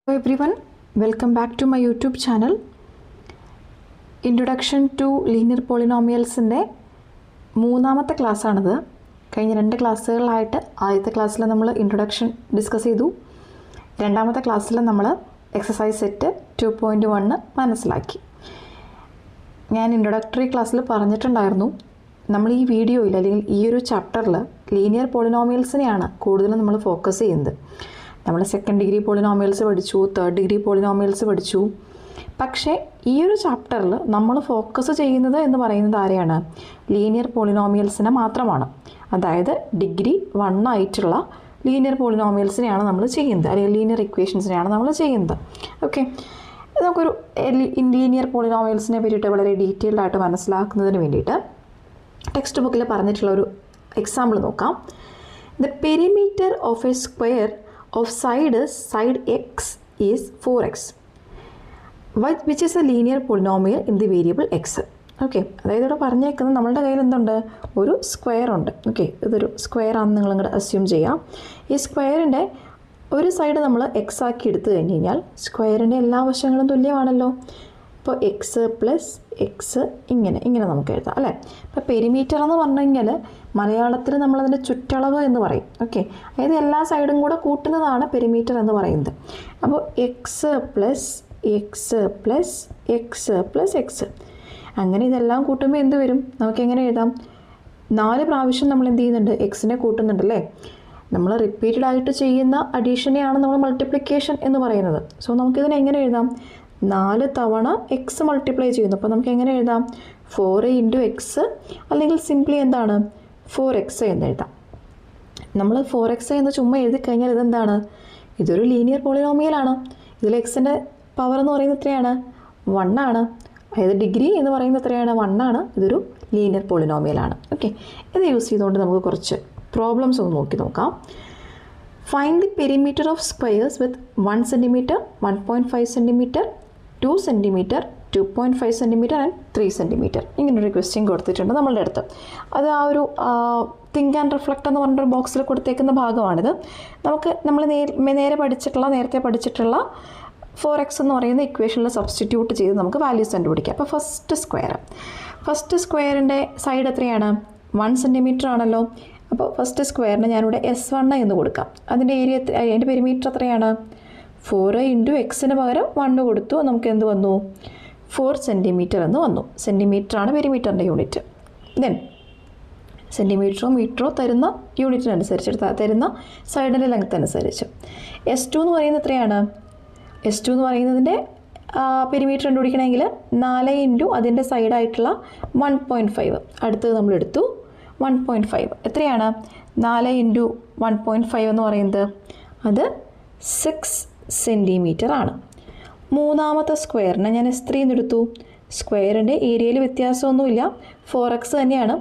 Hello everyone, welcome back to my YouTube channel. Introduction to Linear Polynomials-ന്റെ മൂന്നാമത്തെ ക്ലാസ്സാണിത്. കഴിഞ്ഞ രണ്ട് ക്ലാസ്സുകളിലായിട്ട് ആദ്യത്തെ ക്ലാസ്സിൽ നമ്മൾ ഇൻട്രൊഡക്ഷൻ ഡിസ്കസ് ചെയ്തു. രണ്ടാമത്തെ ക്ലാസ്സിൽ നമ്മൾ എക്സസൈസ് സെറ്റ് 2.1 മനസ്സിലാക്കി. ഞാൻ ഇൻട്രൊഡക്ടറി ക്ലാസ്സിൽ പറഞ്ഞിട്ടുണ്ടായിരുന്നു, നമ്മൾ ഈ വീഡിയോയിൽ അല്ലെങ്കിൽ ഈ ഒരു ചാപ്റ്ററിൽ ലീനിയർ പോളിനോമിയൽസിനെയാണ് കൂടുതലും നമ്മൾ ഫോക്കസ് ചെയ്യുന്നത്. നമ്മൾ സെക്കൻഡ് ഡിഗ്രി പോളിനോമിയൽസ് പഠിച്ചു, തേർഡ് ഡിഗ്രി പോളിനോമിയൽസ് പഠിച്ചു. പക്ഷേ ഈ ഒരു ചാപ്റ്ററിൽ നമ്മൾ ഫോക്കസ് ചെയ്യുന്നത് എന്ന് പറയുന്നത് ആരെയാണ്? ലീനിയർ പോളിനോമിയൽസിനെ മാത്രമാണ്. അതായത് ഡിഗ്രി 1 ആയിട്ടുള്ള ലീനിയർ പോളിനോമിയൽസിനെയാണ് നമ്മൾ ചെയ്യുന്നത്, അല്ലെങ്കിൽ ലീനിയർ ഇക്വേഷൻസിനെയാണ് നമ്മൾ ചെയ്യുന്നത്. ഓക്കെ, നമുക്കൊരു ലീനിയർ പോളിനോമിയൽസിനെ പറ്റിയിട്ട് വളരെ ഡീറ്റെയിൽഡ് ആയിട്ട് മനസ്സിലാക്കുന്നതിന് വേണ്ടിയിട്ട് ടെക്സ്റ്റ് ബുക്കിൽ പറഞ്ഞിട്ടുള്ള ഒരു എക്സാമ്പിൾ നോക്കാം. The perimeter of A square of side x is 4x, which is a linear polynomial in the variable x. Okay, അതായത് ഇവിടെ പറഞ്ഞേക്കുന്നത് നമ്മളുടെ കയ്യിൽ എന്തുണ്ട്? ഒരു സ്ക്വയർ ഉണ്ട്. ഓക്കെ, ഇതൊരു സ്ക്വയർ ആണെന്ന് നിങ്ങളിങ്ങോട്ട് അസ്യൂം ചെയ്യാം. ഈ സ്ക്വയറിൻ്റെ ഒരു സൈഡ് നമ്മൾ എക്സ് ആക്കി എടുത്തു കഴിഞ്ഞ് കഴിഞ്ഞാൽ സ്ക്വയറിൻ്റെ എല്ലാ വശങ്ങളും തുല്യമാണല്ലോ. ഇപ്പോൾ എക്സ് പ്ലസ് എക്സ് ഇങ്ങനെ നമുക്ക് എഴുതാം അല്ലേ. ഇപ്പോൾ പെരിമീറ്റർ എന്ന് പറഞ്ഞു കഴിഞ്ഞാൽ മലയാളത്തിൽ നമ്മളതിൻ്റെ ചുറ്റളവ് എന്ന് പറയും. ഓക്കെ, അതായത് എല്ലാ സൈഡും കൂടെ കൂട്ടുന്നതാണ് പെരിമീറ്റർ എന്ന് പറയുന്നത്. അപ്പോൾ X plus X plus X plus X, അങ്ങനെ ഇതെല്ലാം കൂട്ടുമ്പോൾ എന്ത് വരും? നമുക്ക് എങ്ങനെ എഴുതാം? 4 പ്രാവശ്യം നമ്മൾ എന്ത് ചെയ്യുന്നുണ്ട്? എക്സിനെ കൂട്ടുന്നുണ്ടല്ലേ. നമ്മൾ റിപ്പീറ്റഡ് ആയിട്ട് ചെയ്യുന്ന അഡീഷനെയാണ് നമ്മൾ മൾട്ടിപ്ലിക്കേഷൻ എന്ന് പറയുന്നത്. സോ നമുക്കിതിനെ എങ്ങനെ എഴുതാം? 4 തവണ എക്സ് മൾട്ടിപ്ലൈ ചെയ്യുന്നു. അപ്പോൾ നമുക്ക് എങ്ങനെ എഴുതാം? 4 ഇൻറ്റു എക്സ്, അല്ലെങ്കിൽ സിംപ്ലി എന്താണ് 4x എന്ന് എഴുതാം. നമ്മൾ 4x എന്ന് ചുമ്മാ എഴുതി കഴിഞ്ഞാൽ ഇതെന്താണ്? ഇതൊരു ലീനിയർ പോളിനോമിയലാണ്. ഇതിൽ എക്സിൻ്റെ പവർ എന്ന് പറയുന്നത് എത്രയാണ്? 1 ആണ്. അതായത് ഡിഗ്രി എന്ന് പറയുന്നത് എത്രയാണ്? 1 ആണ്. ഇതൊരു ലീനിയർ പോളിനോമിയലാണ്. ഓക്കെ, ഇത് യൂസ് ചെയ്തുകൊണ്ട് നമുക്ക് കുറച്ച് പ്രോബ്ലംസ് ഒന്ന് നോക്കാം. Find the perimeter of squares with 1 centimetre, 1.5 centimetre, 2 centimetre, 2.5 centimetre and 3 centimetre. ഇങ്ങനൊരു ക്വസ്റ്റ്യൻ കൊടുത്തിട്ടുണ്ട് നമ്മളുടെ അടുത്ത്. അത് ആ ഒരു തിങ്ക് ആൻഡ് റിഫ്ലക്റ്റ് എന്ന് പറഞ്ഞൊരു ബോക്സിൽ കൊടുത്തേക്കുന്ന ഭാഗമാണിത്. നമ്മൾ നേരത്തെ പഠിച്ചിട്ടുള്ള 4x എന്ന് പറയുന്ന ഇക്വേഷനിൽ സബ്സ്റ്റിറ്റ്യൂട്ട് ചെയ്ത് നമുക്ക് വാല്യൂസ് കണ്ടുപിടിക്കാം. അപ്പോൾ ഫസ്റ്റ് സ്ക്വയറിൻ്റെ സൈഡ് എത്രയാണ്? 1 സെൻറ്റിമീറ്റർ ആണല്ലോ. അപ്പോൾ ഫസ്റ്റ് സ്ക്വയറിന് ഞാനിവിടെ S1 എന്ന് കൊടുക്കാം. അതിൻ്റെ അതിൻ്റെ പെരിമീറ്റർ എത്രയാണ്? 4 ഇൻറ്റു എക്സിന് പകരം 1 കൊടുത്തു. നമുക്ക് എന്ത് വന്നു? 4 സെൻറ്റിമീറ്റർ എന്ന് വന്നു. സെൻറ്റിമീറ്ററാണ് പെരിമീറ്ററിൻ്റെ യൂണിറ്റ്. ദെൻ സെൻറ്റിമീറ്ററോ മീറ്ററോ തരുന്ന യൂണിറ്റിനനുസരിച്ച് തരുന്ന സൈഡിൻ്റെ ലെങ്ത് അനുസരിച്ച് S2 എന്ന് പറയുന്നത് എത്രയാണ്? S2 എന്ന് പറയുന്നതിൻ്റെ പെരിമീറ്റർ കണ്ടുപിടിക്കണമെങ്കിൽ 4 ഇൻറ്റു അതിൻ്റെ സൈഡായിട്ടുള്ള 1.5. അടുത്തത് നമ്മളെടുത്തു 1.5. എത്രയാണ്? 4 ഇൻറ്റു 1.5 എന്ന് പറയുന്നത് അത് 6 സെൻറ്റിമീറ്റർ ആണ്. മൂന്നാമത്തെ സ്ക്വയറിനെ ഞാൻ S3 എന്ന് എടുത്തു. സ്ക്വയറിൻ്റെ ഏരിയയിൽ വ്യത്യാസമൊന്നുമില്ല, 4x തന്നെയാണ്.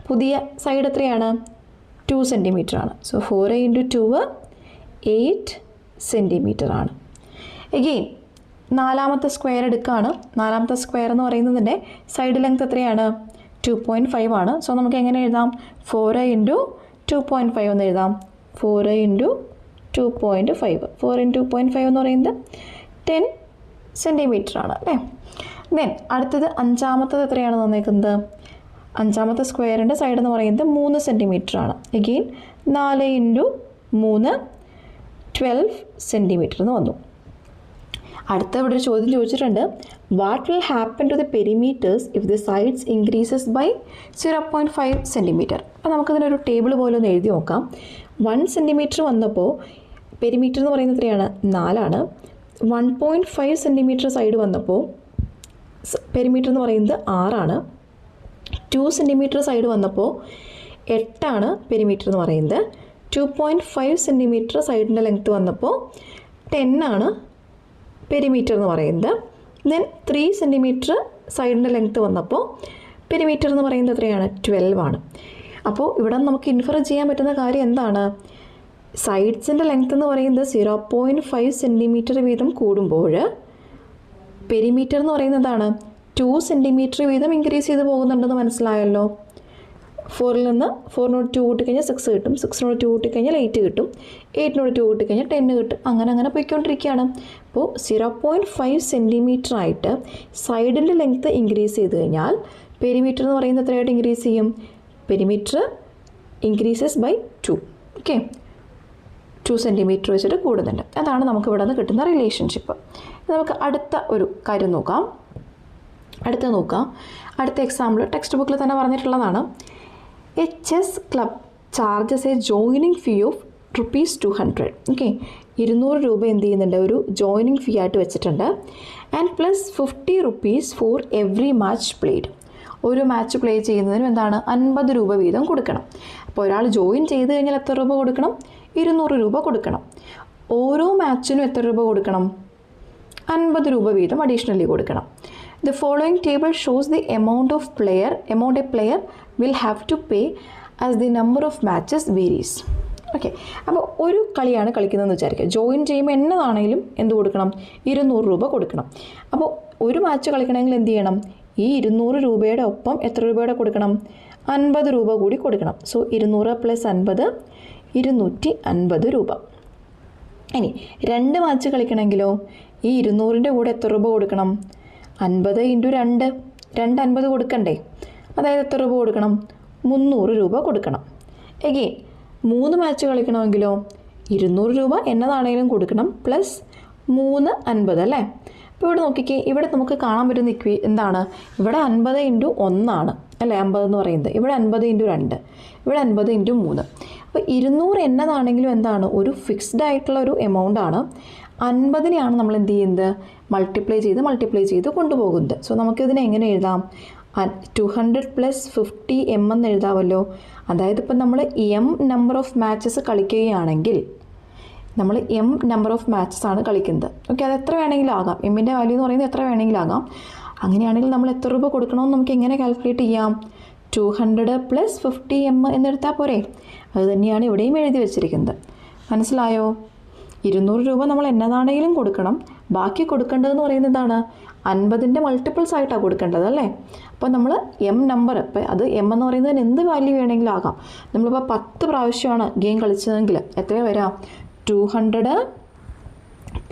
പുതിയ സൈഡ് എത്രയാണ്? 2 സെൻറ്റിമീറ്റർ ആണ്. സോ 4 ഇൻറ്റു 2 8 സെൻറ്റിമീറ്റർ ആണ്. എഗെയിൻ നാലാമത്തെ സ്ക്വയർ എടുക്കുകയാണ്. നാലാമത്തെ സ്ക്വയർ എന്ന് പറയുന്നതിൻ്റെ സൈഡ് ലെങ്ത് എത്രയാണ്? 2.5 ആണ്. സോ നമുക്ക് എങ്ങനെ എഴുതാം? 4 ഇൻറ്റു 2.5 എന്ന് എഴുതാം. 4 ഇൻറ്റു 2.5. 4 ഇൻറ്റു 2.5 എന്ന് പറയുന്നത് 10 സെൻറ്റിമീറ്റർ ആണ് അല്ലേ. ദെൻ അടുത്തത് അഞ്ചാമത്തത് എത്രയാണ് തന്നേക്കുന്നത്? അഞ്ചാമത്തെ സ്ക്വയറിൻ്റെ സൈഡ് എന്ന് പറയുന്നത് 3 സെൻറ്റിമീറ്റർ ആണ്. എഗെയിൻ 4 ഇൻറ്റു 3 12 സെൻറ്റിമീറ്റർ എന്ന് വന്നു. അടുത്ത ഇവിടെ ഒരു ചോദ്യം ചോദിച്ചിട്ടുണ്ട്, what will happen to the perimeters if the sides increases by 0.5 centimetre. അപ്പോൾ നമുക്കതിനൊരു ടേബിൾ പോലെ ഒന്ന് എഴുതി നോക്കാം. 1 സെൻറ്റിമീറ്റർ വന്നപ്പോൾ പെരിമീറ്റർ എന്ന് പറയുന്നത് എത്രയാണ്? 4 ആണ്. 1.5 സെൻറ്റിമീറ്റർ സൈഡ് വന്നപ്പോൾ പെരിമീറ്റർ എന്ന് പറയുന്നത് 6 ആണ്. 2 സെൻറ്റിമീറ്റർ സൈഡ് വന്നപ്പോൾ 8 ആണ് പെരിമീറ്റർ എന്ന് പറയുന്നത്. 2.5 സെൻറ്റിമീറ്റർ സൈഡിൻ്റെ ലെങ്ത്ത് വന്നപ്പോൾ 10 ആണ് പെരിമീറ്റർ എന്ന് പറയുന്നത്. ദെൻ 3 സെൻറ്റിമീറ്റർ സൈഡിൻ്റെ ലെങ്ത്ത് വന്നപ്പോൾ പെരിമീറ്റർ എന്ന് പറയുന്നത് എത്രയാണ്? 12 ആണ്. അപ്പോൾ ഇവിടെ നമുക്ക് ഇൻഫർ ചെയ്യാൻ പറ്റുന്ന കാര്യം എന്താണ്? സൈഡ്സിൻ്റെ ലെങ്ത്ത് എന്ന് പറയുന്നത് 0.5 സെൻറ്റിമീറ്റർ വീതം കൂടുമ്പോൾ പെരിമീറ്റർ എന്ന് പറയുന്നതാണ് 2 സെൻറ്റിമീറ്റർ വീതം ഇൻക്രീസ് ചെയ്ത് പോകുന്നുണ്ടെന്ന് മനസ്സിലായല്ലോ. 4ൽ നിന്ന് 4നോട് 2 കൂട്ടിക്കഴിഞ്ഞാൽ 6 കിട്ടും, 6നോട് 2 കൂട്ടിക്കഴിഞ്ഞാൽ 8 കിട്ടും, 8നോട് 2 കൂട്ടിക്കഴിഞ്ഞാൽ 10 കിട്ടും, അങ്ങനെ പോയിക്കൊണ്ടിരിക്കുകയാണ്. അപ്പോൾ 0.5 സെൻറ്റിമീറ്റർ ആയിട്ട് സൈഡിൻ്റെ ലെങ്ത്ത് ഇൻക്രീസ് ചെയ്ത് കഴിഞ്ഞാൽ പെരിമീറ്റർ എന്ന് പറയുന്നത് എത്രയായിട്ട് ഇൻക്രീസ് ചെയ്യും? Perimeter increases by 2. Okay, 2 centimetre വെച്ചിട്ട് കൂടുന്നുണ്ട്. അതാണ് നമുക്ക് ഇവിടെ നിന്ന് കിട്ടുന്ന റിലേഷൻഷിപ്പ്. നമുക്ക് അടുത്ത ഒരു കാര്യം നോക്കാം. അടുത്ത എക്സാമ്പിൾ ടെക്സ്റ്റ് ബുക്കിൽ തന്നെ പറഞ്ഞിട്ടുള്ളതാണ്. A chess club charges A joining fee of ₹200. Okay, 200 രൂപ എന്ത് ചെയ്യുന്നുണ്ട്? ഒരു ജോയിനിങ് ഫീ ആയിട്ട് വെച്ചിട്ടുണ്ട്. And plus ₹50 for every match played. ഒരു മാച്ച് പ്ലേ ചെയ്യുന്നതിനും എന്താണ്? 50 രൂപ വീതം കൊടുക്കണം. അപ്പോൾ ഒരാൾ ജോയിൻ ചെയ്ത് കഴിഞ്ഞാൽ എത്ര രൂപ കൊടുക്കണം? 200 രൂപ കൊടുക്കണം. ഓരോ മാച്ചിനും എത്ര രൂപ കൊടുക്കണം? 50 രൂപ വീതം അഡീഷണലി കൊടുക്കണം. The following table shows the amount a player will have to pay as the number of matches varies. Okay, അപ്പോൾ ഒരു കളിയാണ് കളിക്കുന്നതെന്ന് വിചാരിക്കുക. ജോയിൻ ചെയ്യുമ്പോൾ എന്നതാണെങ്കിലും എന്ത് കൊടുക്കണം? 200 രൂപ കൊടുക്കണം. അപ്പോൾ ഒരു മാച്ച് കളിക്കണമെങ്കിൽ എന്ത് ചെയ്യണം? ഈ 200 രൂപയുടെ ഒപ്പം എത്ര രൂപയുടെ കൊടുക്കണം? 50 രൂപ കൂടി കൊടുക്കണം. സോ 200 + 50 250 രൂപ. ഇനി 2 മാച്ച് കളിക്കണമെങ്കിലോ ഈ 200ൻ്റെ കൂടെ എത്ര രൂപ കൊടുക്കണം? 50 × 2 250 കൊടുക്കണ്ടേ? അതായത് എത്ര രൂപ കൊടുക്കണം? 300 രൂപ കൊടുക്കണം. എഗെയിൻ 3 മാച്ച് കളിക്കണമെങ്കിലോ 200 രൂപ എന്നതാണെങ്കിലും കൊടുക്കണം, പ്ലസ് 3 50 അല്ലേ? അപ്പോൾ ഇവിടെ നോക്കിക്കേ, ഇവിടെ നമുക്ക് കാണാൻ പറ്റുന്ന എന്താണ്? ഇവിടെ 50 × 1 ആണ് അല്ലേ 50 എന്ന് പറയുന്നത്. ഇവിടെ 50 × 2, ഇവിടെ 50 × 3. അപ്പോൾ 200 എന്നതാണെങ്കിലും എന്താണ്? ഒരു ഫിക്സ്ഡ് ആയിട്ടുള്ള ഒരു എമൗണ്ട് ആണ്. 50നെയാണ് നമ്മൾ എന്ത് ചെയ്യുന്നത്? മൾട്ടിപ്ലൈ ചെയ്ത് കൊണ്ടുപോകുന്നത്. സോ നമുക്കിതിനെ എങ്ങനെ എഴുതാം? 200 + 50 m എന്ന് എഴുതാമല്ലോ. അതായത് ഇപ്പം നമ്മൾ നമ്പർ ഓഫ് മാച്ചസ് കളിക്കുകയാണെങ്കിൽ നമ്മൾ നമ്പർ ഓഫ് മാച്ചസ് ആണ് കളിക്കുന്നത്. ഓക്കെ, അത് എത്ര വേണമെങ്കിലും ആകാം. എമ്മിൻ്റെ വാല്യൂ എന്ന് പറയുന്നത് എത്ര വേണമെങ്കിലും ആകാം. അങ്ങനെയാണെങ്കിൽ നമ്മൾ എത്ര രൂപ കൊടുക്കണമെന്ന് നമുക്ക് എങ്ങനെ കാൽക്കുലേറ്റ് ചെയ്യാം? 200 + 50 m എന്നെടുത്താൽ പോരെ? അത് തന്നെയാണ് ഇവിടെയും എഴുതി വെച്ചിരിക്കുന്നത്. മനസ്സിലായോ? 200 രൂപ നമ്മൾ എന്നതാണെങ്കിലും കൊടുക്കണം. ബാക്കി കൊടുക്കേണ്ടതെന്ന് പറയുന്നത് എന്താണ്? 50ൻ്റെ മൾട്ടിപ്പിൾസ് ആയിട്ടാണ് കൊടുക്കേണ്ടത് അല്ലേ? അപ്പോൾ നമ്മൾ നമ്പർ, ഇപ്പം അത് എന്ന് പറയുന്നതിന് എന്ത് വാല്യൂ വേണമെങ്കിലും ആകാം. നമ്മളിപ്പോൾ 10 പ്രാവശ്യമാണ് ഗെയിം കളിച്ചതെങ്കിൽ എത്രയാണ് വരാം? 200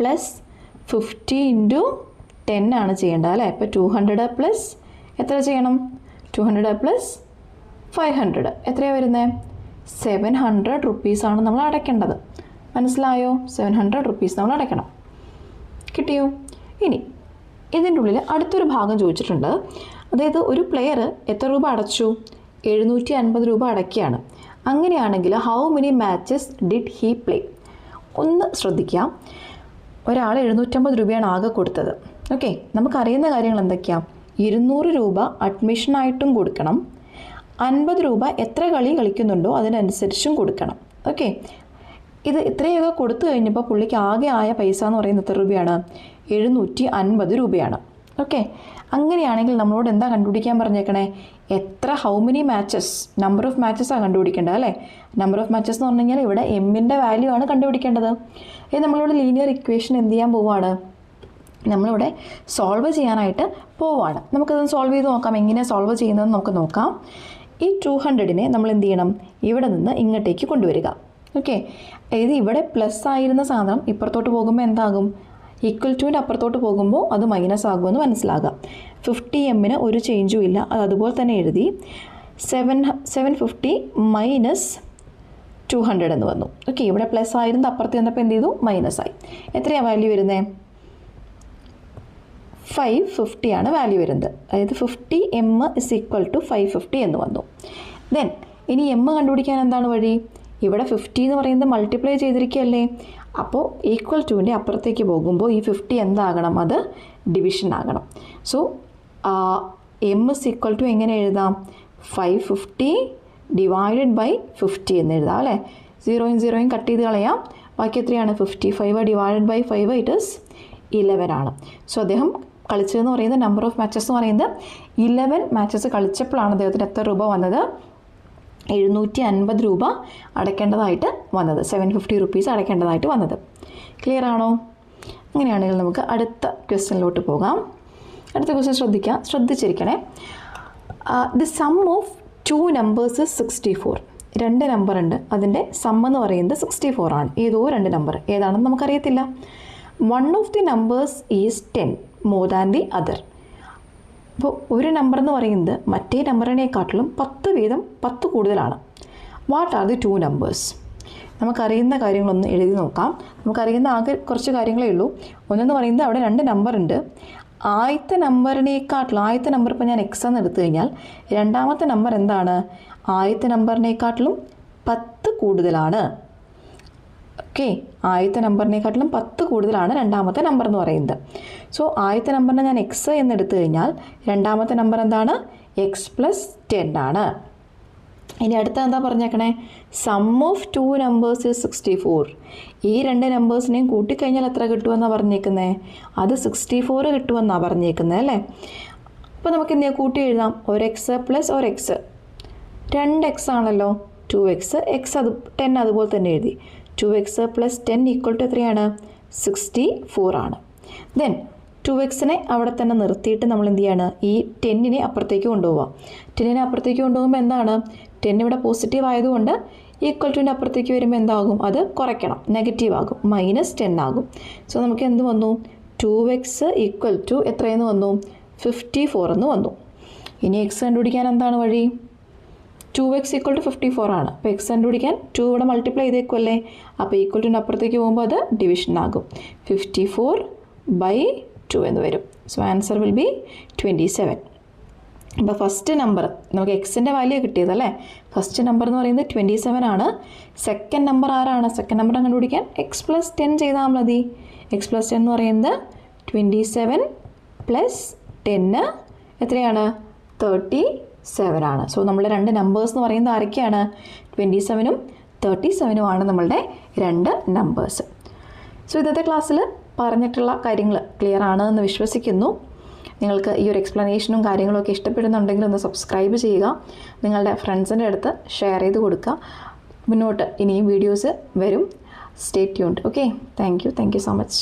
+ 50 × 10 ആണ് ചെയ്യേണ്ടത് അല്ലേ? ഇപ്പോൾ 200 + എത്ര ചെയ്യണം? 200 + 500 എത്രയാണ് വരുന്നത്? 700 റുപ്പീസാണ് നമ്മൾ അടയ്ക്കേണ്ടത്. മനസ്സിലായോ? 700 റുപ്പീസ് നമ്മൾ അടയ്ക്കണം. കിട്ടിയോ? ഇനി ഇതിൻ്റെ ഉള്ളിൽ അടുത്തൊരു ഭാഗം ചോദിച്ചിട്ടുണ്ട്. അതായത് ഒരു പ്ലെയർ എത്ര രൂപ അടച്ചു? 750 രൂപ അടയ്ക്കുകയാണ്. അങ്ങനെയാണെങ്കിൽ how many matches did he play? ഒന്ന് ശ്രദ്ധിക്കാം. ഒരാൾ 750 രൂപയാണ് ആകെ കൊടുത്തത്. ഓക്കെ, നമുക്കറിയുന്ന കാര്യങ്ങൾ എന്തൊക്കെയാണ്? 200 രൂപ അഡ്മിഷനായിട്ടും കൊടുക്കണം, 50 രൂപ എത്ര കളി കളിക്കുന്നുണ്ടോ അതിനനുസരിച്ചും കൊടുക്കണം. ഓക്കെ, ഇത് ഇത്രയൊക്കെ കൊടുത്തു കഴിഞ്ഞപ്പോൾ പുള്ളിക്ക് ആകെ ആയ പൈസ എന്ന് പറയുന്നത് എത്ര രൂപയാണ്? 750 രൂപയാണ്. ഓക്കെ, അങ്ങനെയാണെങ്കിൽ നമ്മളോട് എന്താ കണ്ടുപിടിക്കാൻ പറഞ്ഞേക്കണേ? How many matches, number of മാച്ചസാണ് കണ്ടുപിടിക്കേണ്ടത് അല്ലേ? നമ്പർ ഓഫ് മാച്ചസ് എന്ന് പറഞ്ഞു കഴിഞ്ഞാൽ ഇവിടെ എമ്മിൻ്റെ വാല്യൂ ആണ് കണ്ടുപിടിക്കേണ്ടത്. ഇത് നമ്മളിവിടെ ലീനിയർ ഇക്വേഷൻ എന്ത് ചെയ്യാൻ പോവുകയാണ്? നമ്മളിവിടെ സോൾവ് ചെയ്യാനായിട്ട് പോവുകയാണ്. നമുക്കത് സോൾവ് ചെയ്ത് നോക്കാം. എങ്ങനെയാണ് സോൾവ് ചെയ്യുന്നതെന്ന് നമുക്ക് നോക്കാം. ഈ 200നെ നമ്മൾ എന്ത് ചെയ്യണം? ഇവിടെ നിന്ന് ഇങ്ങോട്ടേക്ക് കൊണ്ടുവരിക. ഓക്കെ, അതായത് ഇവിടെ പ്ലസ് ആയിരുന്ന സാധനം ഇപ്പുറത്തോട്ട് പോകുമ്പോൾ എന്താകും? ഈക്വൽ ടുവിൻ്റെ അപ്പുറത്തോട്ട് പോകുമ്പോൾ അത് മൈനസ് ആകുമെന്ന് മനസ്സിലാകാം. 50 എമ്മിന് ഒരു ചേഞ്ചും ഇല്ല, അത് അതുപോലെ തന്നെ എഴുതി. 750 - 200 എന്ന് വന്നു. ഓക്കെ, ഇവിടെ പ്ലസ് ആയിരുന്ന അപ്പുറത്ത് ചെന്നപ്പോൾ എന്ത് ചെയ്തു? മൈനസ് ആയി. എത്രയാണ് വാല്യൂ വരുന്നത്? 550 ആണ് വാല്യൂ വരുന്നത്. അതായത് 50 m = 550 എന്ന് വന്നു. ദെൻ ഇനി എം കണ്ടുപിടിക്കാൻ എന്താണ് വഴി? ഇവിടെ 50 എന്ന് പറയുന്നത് മൾട്ടിപ്ലൈ ചെയ്തിരിക്കുകയല്ലേ? അപ്പോൾ ഈക്വൽ ടുവിൻ്റെ അപ്പുറത്തേക്ക് പോകുമ്പോൾ ഈ 50 എന്താകണം? അത് ഡിവിഷൻ ആകണം. സോ m = എങ്ങനെ എഴുതാം? 550 / 50 എന്ന് എഴുതാം അല്ലേ? 0 കട്ട് ചെയ്ത് കളയാം. ബാക്കി എത്രയാണ്? 55 / 5 ഇറ്റ് ഈസ് 11 ആണ്. സോ അദ്ദേഹം കളിച്ചതെന്ന് പറയുന്നത് നമ്പർ ഓഫ് മാച്ചസ് എന്ന് പറയുന്നത് 11 മാച്ചസ് കളിച്ചപ്പോഴാണ് അദ്ദേഹത്തിന് എത്ര രൂപ വന്നത്? 750 രൂപ അടയ്ക്കേണ്ടതായിട്ട് വന്നത്. 750 റുപ്പീസ് അടയ്ക്കേണ്ടതായിട്ട് വന്നത്. ക്ലിയർ ആണോ? അങ്ങനെയാണെങ്കിൽ നമുക്ക് അടുത്ത ക്വസ്റ്റ്യനിലോട്ട് പോകാം. അടുത്ത ക്വസ്റ്റ്യൻ ശ്രദ്ധിച്ചിരിക്കണേ. The sum of 2 numbers 64. 2 number ഉണ്ട്, അതിൻ്റെ സം എന്ന് പറയുന്നത് 64 ആണ്. ഏതോ 2 നമ്പർ ഏതാണെന്ന് നമുക്കറിയത്തില്ല. One of the numbers is 10 more than the other. അപ്പോൾ ഒരു നമ്പർ എന്ന് പറയുന്നത് മറ്റേ നമ്പറിനെക്കാട്ടിലും 10 വീതം 10 കൂടുതലാണ്. What are the 2 numbers? നമുക്കറിയുന്ന കാര്യങ്ങളൊന്ന് എഴുതി നോക്കാം. നമുക്കറിയുന്ന ആകെ കുറച്ച് കാര്യങ്ങളേ ഉള്ളൂ. ഒന്നെന്ന് പറയുന്നത് അവിടെ 2 നമ്പർ ഉണ്ട്. ആദ്യത്തെ നമ്പർ ഇപ്പോൾ ഞാൻ എക്സ് എന്ന് എടുത്തു കഴിഞ്ഞാൽ രണ്ടാമത്തെ നമ്പർ എന്താണ്? ആദ്യത്തെ നമ്പറിനെക്കാട്ടിലും 10 കൂടുതലാണ്. ഓക്കെ, ആദ്യത്തെ നമ്പറിനെക്കാട്ടിലും 10 കൂടുതലാണ് രണ്ടാമത്തെ നമ്പർ എന്ന് പറയുന്നത്. സോ ആദ്യത്തെ നമ്പറിനെ ഞാൻ എക്സ് എന്ന് എടുത്തു കഴിഞ്ഞാൽ രണ്ടാമത്തെ നമ്പർ എന്താണ്? എക്സ് പ്ലസ് 10 ആണ്. ഇനി അടുത്ത എന്താ പറഞ്ഞേക്കണേ? Sum of 2 numbers is 64. ഈ 2 നമ്പേഴ്സിനെയും കൂട്ടിക്കഴിഞ്ഞാൽ എത്ര കിട്ടുമെന്നാണ് പറഞ്ഞേക്കുന്നത്? അത് 64 കിട്ടുമെന്നാണ് പറഞ്ഞേക്കുന്നത് അല്ലേ? അപ്പോൾ നമുക്ക് എന്ത് ചെയ്യാം? കൂട്ടി എഴുതാം. ഒരു എക്സ് പ്ലസ് ഒരു എക്സ്, 2x ആണല്ലോ. 2x, എക്സ് അത് 10 അതുപോലെ തന്നെ എഴുതി. 2x പ്ലസ് 10 ഈക്വൽ ടു എത്രയാണ്? 64 ആണ്. ദെൻ 2xനെ അവിടെ തന്നെ നിർത്തിയിട്ട് നമ്മൾ എന്ത് ചെയ്യാണ്? ഈ 10നെ അപ്പുറത്തേക്ക് കൊണ്ടുപോകാം. 10നെ അപ്പുറത്തേക്ക് കൊണ്ടുപോകുമ്പോൾ എന്താണ്? 10 ഇവിടെ പോസിറ്റീവ് ആയതുകൊണ്ട് ഈക്വൽ ടുവിൻ്റെ അപ്പുറത്തേക്ക് വരുമ്പോൾ എന്താകും? അത് കുറയ്ക്കണം, നെഗറ്റീവ് ആകും, -10 ആകും. സോ നമുക്ക് എന്ത് വന്നു? 2x ഈക്വൽ ടു എത്രയെന്ന് വന്നു? 54 എന്ന് വന്നു. ഇനി എക്സ് കണ്ടുപിടിക്കാൻ എന്താണ് വഴി? 2x ഈക്വൽ ടു 54 ആണ്. അപ്പോൾ എക്സ് കണ്ടുപിടിക്കാൻ 2 ഇവിടെ മൾട്ടിപ്ലൈ ചെയ്തേക്കുമല്ലേ? അപ്പോൾ ഈക്വൽ ടുവിൻ്റെ അപ്പുറത്തേക്ക് പോകുമ്പോൾ അത് ഡിവിഷൻ ആകും. 54/2 എന്ന് വരും. So answer will be 27. അപ്പോൾ ഫസ്റ്റ് നമ്പർ നമുക്ക് എക്സിൻ്റെ വാല്യൂ കിട്ടിയതല്ലേ? ഫസ്റ്റ് നമ്പർ എന്ന് പറയുന്നത് 27 ആണ്. സെക്കൻഡ് നമ്പർ ആരാണ്? സെക്കൻഡ് നമ്പർ കണ്ടുപിടിക്കാൻ എക്സ് പ്ലസ് 10 ചെയ്താൽ മതി. എക്സ് പ്ലസ് 10 എന്ന് പറയുന്നത് 27 പ്ലസ് 10 എത്രയാണ്? 37 ആണ്. സോ നമ്മുടെ 2 നമ്പേഴ്സ് എന്ന് പറയുന്നത് ആരൊക്കെയാണ്? 27ഉം 37ഉം ആണ് നമ്മളുടെ 2 നമ്പേഴ്സ്. സോ ഇന്നത്തെ ക്ലാസ്സിൽ പറഞ്ഞിട്ടുള്ള കാര്യങ്ങൾ ക്ലിയർ ആണ് എന്ന് വിശ്വസിക്കുന്നു. നിങ്ങൾക്ക് ഈ ഒരു എക്സ്പ്ലനേഷനും കാര്യങ്ങളൊക്കെ ഇഷ്ടപ്പെടുന്നുണ്ടെങ്കിൽ ഒന്ന് സബ്സ്ക്രൈബ് ചെയ്യുക. നിങ്ങളുടെ ഫ്രണ്ട്സിൻ്റെ അടുത്ത് ഷെയർ ചെയ്ത് കൊടുക്കുക. മുന്നോട്ട് ഇനിയും വീഡിയോസ് വരും. Stay tuned. Okay, thank you so much.